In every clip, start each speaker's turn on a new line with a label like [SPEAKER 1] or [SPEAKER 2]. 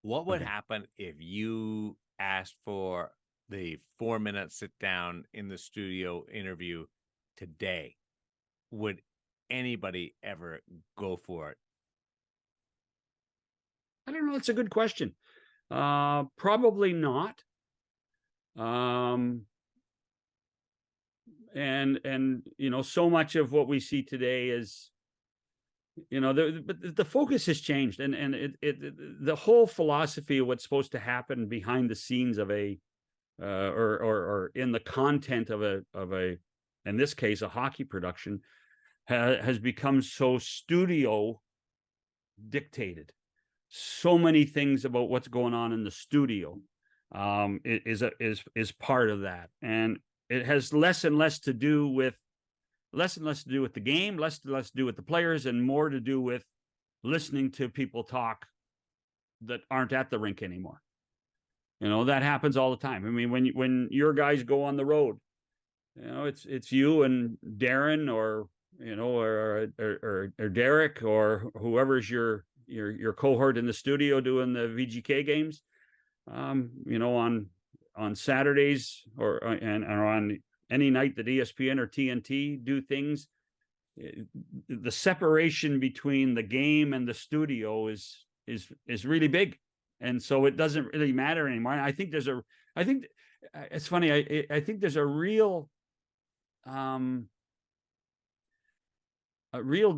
[SPEAKER 1] What would
[SPEAKER 2] Okay.
[SPEAKER 1] happen if you asked for the 4 minute sit down in the studio interview today? Would anybody ever go for it?
[SPEAKER 2] I don't know. It's a good question. Probably not. Um, and so much of what we see today is, but the focus has changed, and the whole philosophy of what's supposed to happen behind the scenes of a or in the content of a in this case a hockey production has become so studio dictated. So many things about what's going on in the studio is part of that, and it has less and less to do with the game, less and less to do with the players, and more to do with listening to people talk that aren't at the rink anymore. That happens all the time. I mean, when your guys go on the road, it's you and Daren, or or Derek, or whoever's your cohort in the studio doing the VGK games. On Saturdays, or on any night that ESPN or TNT do things, the separation between the game and the studio is really big, and so it doesn't really matter anymore. I think it's funny. I think there's a real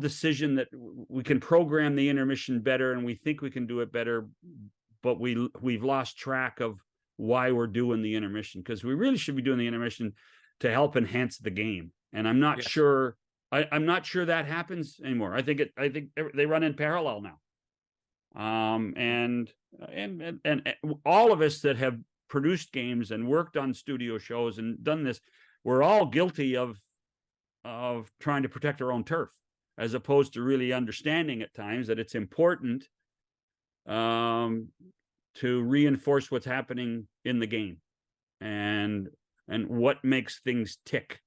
[SPEAKER 2] decision that we can program the intermission better, and we think we can do it better, but we've lost track of why we're doing the intermission, because we really should be doing the intermission to help enhance the game. And I'm not
[SPEAKER 1] Yes.
[SPEAKER 2] sure. I'm not sure that happens anymore. I think they run in parallel now. And all of us that have produced games and worked on studio shows and done this, we're all guilty of trying to protect our own turf, as opposed to really understanding at times that it's important to reinforce what's happening in the game, and what makes things tick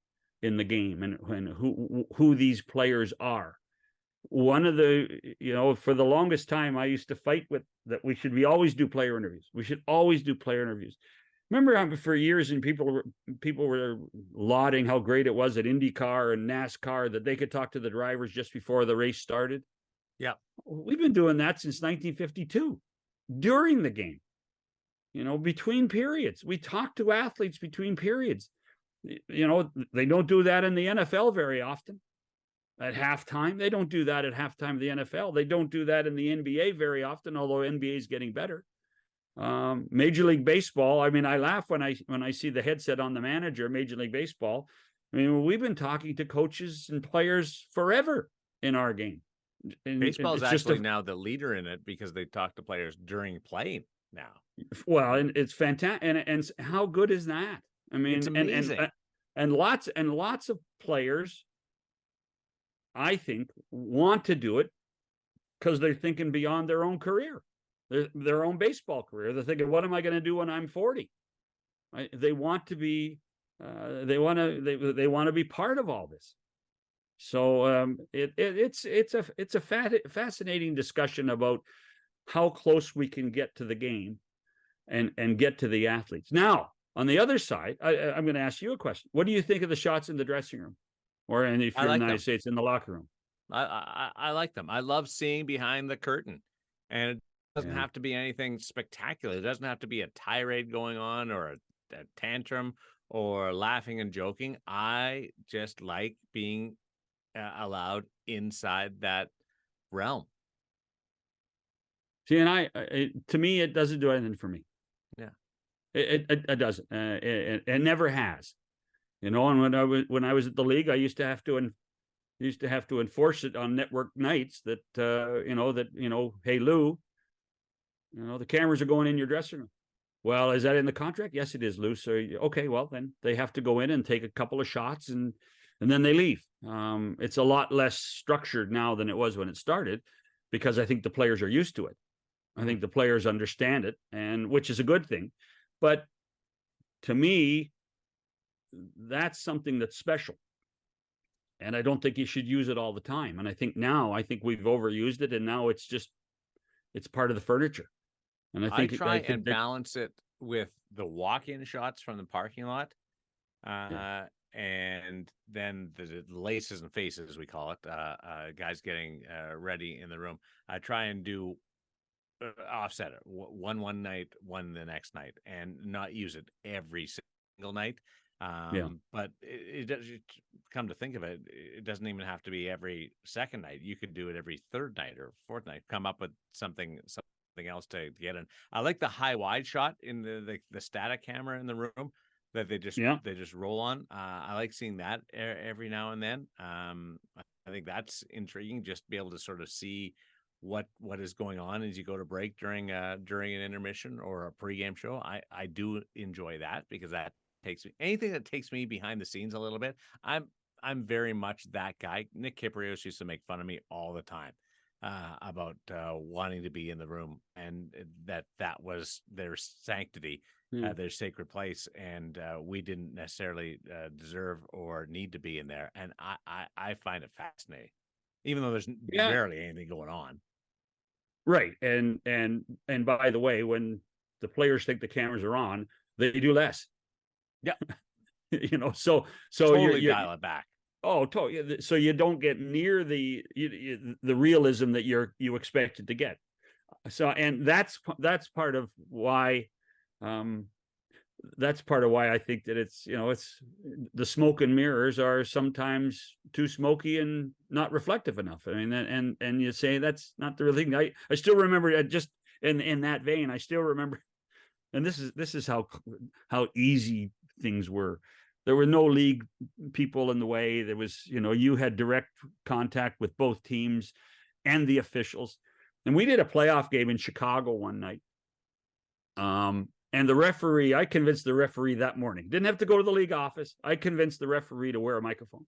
[SPEAKER 2] in the game, and who these players are. One of the, for the longest time, I used to fight with that. We always do player interviews. We should always do player interviews. Remember for years, and people were lauding how great it was at IndyCar and NASCAR that they could talk to the drivers just before the race started.
[SPEAKER 1] Yeah.
[SPEAKER 2] We've been doing that since 1952 during the game. Between periods, we talk to athletes between periods. They don't do that in the NFL very often. At halftime, they don't do that at halftime of the NFL. They don't do that in the NBA very often, although NBA is getting better. Major League Baseball. I mean, I laugh when I see the headset on the manager, Major League Baseball. I mean, we've been talking to coaches and players forever in our game. And
[SPEAKER 1] Baseball is
[SPEAKER 2] it's just
[SPEAKER 1] actually now the leader in it, because they talk to players during playing now.
[SPEAKER 2] well, and it's fantastic. And how good is that? I
[SPEAKER 1] It's
[SPEAKER 2] mean,
[SPEAKER 1] amazing.
[SPEAKER 2] and lots of players, I think, want to do it because they're thinking beyond their own career, their own baseball career. They're thinking, what am I going to do when I'm 40? They want to be, they want to be part of all this. So it's a fascinating discussion about how close we can get to the game and get to the athletes. Now, on the other side, I'm going to ask you a question. What do you think of the shots in the dressing room, or if
[SPEAKER 1] I
[SPEAKER 2] you're in the
[SPEAKER 1] like
[SPEAKER 2] United
[SPEAKER 1] them.
[SPEAKER 2] States, in the locker room?
[SPEAKER 1] I like them. I love seeing behind the curtain, and it doesn't
[SPEAKER 2] Yeah.
[SPEAKER 1] have to be anything spectacular. It doesn't have to be a tirade going on, or a tantrum, or laughing and joking. I just like being allowed inside that realm.
[SPEAKER 2] See, and to me, it doesn't do anything for me.
[SPEAKER 1] Yeah.
[SPEAKER 2] It doesn't. It never has. And when I was at the league, I used to have to enforce it on network nights that hey Lou, the cameras are going in your dressing room. Well, is that in the contract? Yes, it is, Lou. So okay, well then they have to go in and take a couple of shots, and then they leave. It's a lot less structured now than it was when it started, because I think the players are used to it. I think the players understand it, and which is a good thing. But to me, that's something that's special. And I don't think you should use it all the time. And I think we've overused it, and now it's part of the furniture. And
[SPEAKER 1] I try
[SPEAKER 2] I think
[SPEAKER 1] and
[SPEAKER 2] that,
[SPEAKER 1] balance it with the walk-in shots from the parking lot,
[SPEAKER 2] yeah,
[SPEAKER 1] and then the laces and faces, we call it, guys getting ready in the room. I try and do offset it, one night, one the next night, and not use it every single night.
[SPEAKER 2] yeah,
[SPEAKER 1] But it does. Come to think of it, it doesn't even have to be every second night. You could do it every third night or fourth night. Come up with something else to get in. I like the high wide shot in the static camera in the room that
[SPEAKER 2] yeah.
[SPEAKER 1] they just roll on. I like seeing that every now and then. I think that's intriguing, just to be able to sort of see what is going on as you go to break during an intermission or a pregame show. I do enjoy that, because that takes me, anything that takes me behind the scenes a little bit. I'm very much that guy. Nick Kiprios used to make fun of me all the time about wanting to be in the room, and that was their sanctity,
[SPEAKER 2] Yeah.
[SPEAKER 1] their sacred place, and we didn't necessarily deserve or need to be in there. And I find it fascinating, even though there's
[SPEAKER 2] Yeah.
[SPEAKER 1] rarely anything going on.
[SPEAKER 2] Right. And by the way, when the players think the cameras are on, they do less.
[SPEAKER 1] Yeah,
[SPEAKER 2] So
[SPEAKER 1] totally
[SPEAKER 2] you're
[SPEAKER 1] dial it back.
[SPEAKER 2] oh, totally. So you don't get near the realism that you expected to get. So, and that's part of why, um, I think that it's the smoke and mirrors are sometimes too smoky and not reflective enough. I mean, and you say that's not the real thing. I still remember, just in that vein, I still remember, and this is how easy things were. There were no league people in the way. There was, you had direct contact with both teams and the officials. And we did a playoff game in Chicago one night. And the referee, I convinced the referee that morning, didn't have to go to the league office. I convinced the referee to wear a microphone.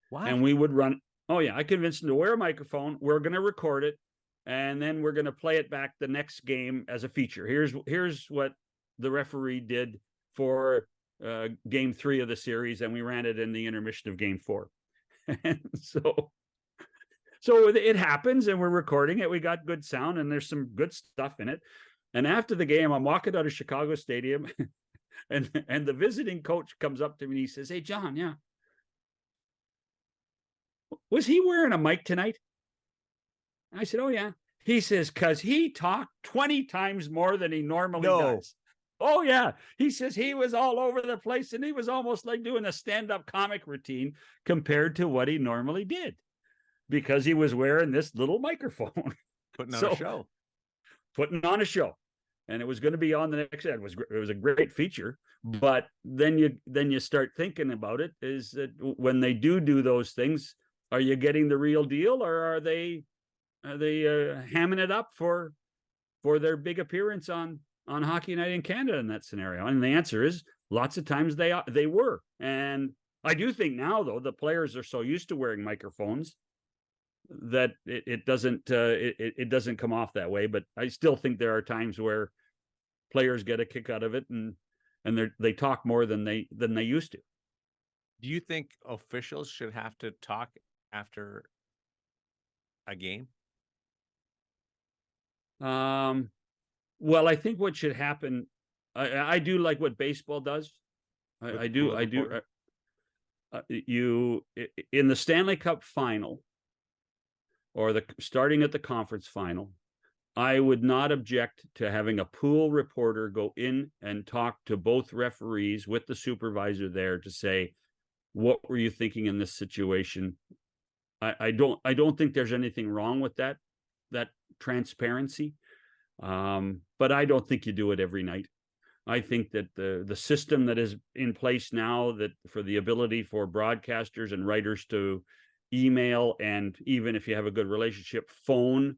[SPEAKER 1] What?
[SPEAKER 2] And we would run. Oh, yeah. I convinced him to wear a microphone. We're going to record it. And then we're going to play it back the next game as a feature. Here's what the referee did for game 3 of the series. And we ran it in the intermission of game 4. And so it happens, and we're recording it. We got good sound, and there's some good stuff in it. And after the game, I'm walking out of Chicago Stadium, and the visiting coach comes up to me and he says, "Hey, John, yeah, was he wearing a mic tonight?" And I said, "Oh, yeah." He says, "Because he talked 20 times more than he normally does." Oh, yeah. He says he was all over the place, and he was almost like doing a stand-up comic routine compared to what he normally did, because he was wearing this little microphone.
[SPEAKER 1] Putting on a show.
[SPEAKER 2] Putting on a show. And it was going to be on the next end. It was a great feature. But then you start thinking about it, is that when they do those things, are you getting the real deal, or are they hamming it up for their big appearance on Hockey Night in Canada in that scenario? And the answer is lots of times they were. And I do think now, though, the players are so used to wearing microphones that it doesn't come off that way. But I still think there are times where players get a kick out of it, and they talk more than they used to.
[SPEAKER 1] Do you think officials should have to talk after a game?
[SPEAKER 2] Well, I think what should happen, I do like what baseball does. I do. You in the Stanley Cup final, or starting at the conference final, I would not object to having a pool reporter go in and talk to both referees with the supervisor there to say, what were you thinking in this situation? I don't think there's anything wrong with that transparency. But I don't think you do it every night. I think that the system that is in place now, that for the ability for broadcasters and writers to email, and even if you have a good relationship, phone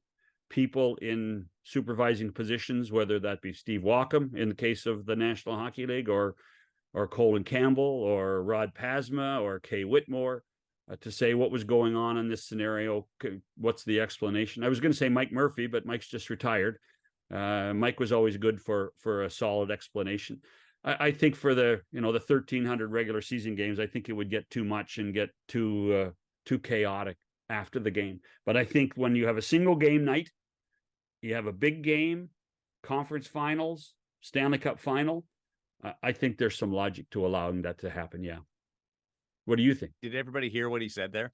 [SPEAKER 2] people in supervising positions, whether that be Steve Walkham in the case of the National Hockey League, or Colin Campbell, or Rod Pasma, or Kay Whitmore, to say what was going on in this scenario. What's the explanation? I was going to say Mike Murphy, but Mike's just retired. Mike was always good for a solid explanation. I think for the 1,300 regular season games, I think it would get too much and get too chaotic after the game. But I think when you have a single game night, you have a big game, conference finals, Stanley Cup final, I think there's some logic to allowing that to happen. Yeah. What do you think?
[SPEAKER 1] Did everybody hear what he said there?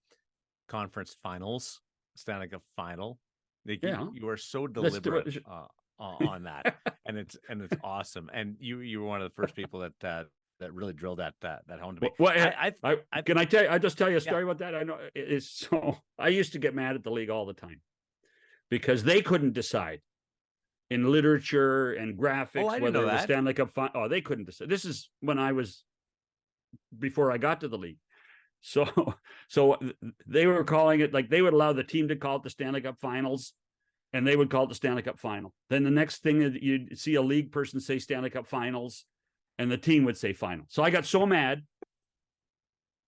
[SPEAKER 1] Conference finals, Stanley Cup final. Like,
[SPEAKER 2] Yeah.
[SPEAKER 1] you are so deliberate on that, and it's awesome. And you were one of the first people that really drilled that home to me.
[SPEAKER 2] Well, can I tell you? I just tell you a story about that. I know it's so. I used to get mad at the league all the time because they couldn't decide in literature and graphics whether the Stanley Cup final. Oh, they couldn't decide. This is when I was before I got to the league. So they were calling it, like, they would allow the team to call it the Stanley Cup Finals, and they would call it the Stanley Cup Final. Then the next thing is you'd see a league person say Stanley Cup Finals, and the team would say Final. So I got so mad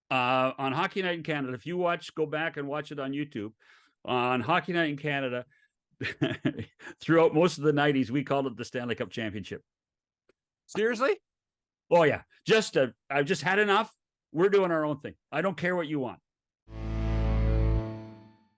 [SPEAKER 2] on Hockey Night in Canada. If you go back and watch it on YouTube, on Hockey Night in Canada, throughout most of the 90s, we called it the Stanley Cup Championship.
[SPEAKER 1] Seriously?
[SPEAKER 2] Oh yeah. I've just had enough. We're doing our own thing. I don't care what you want.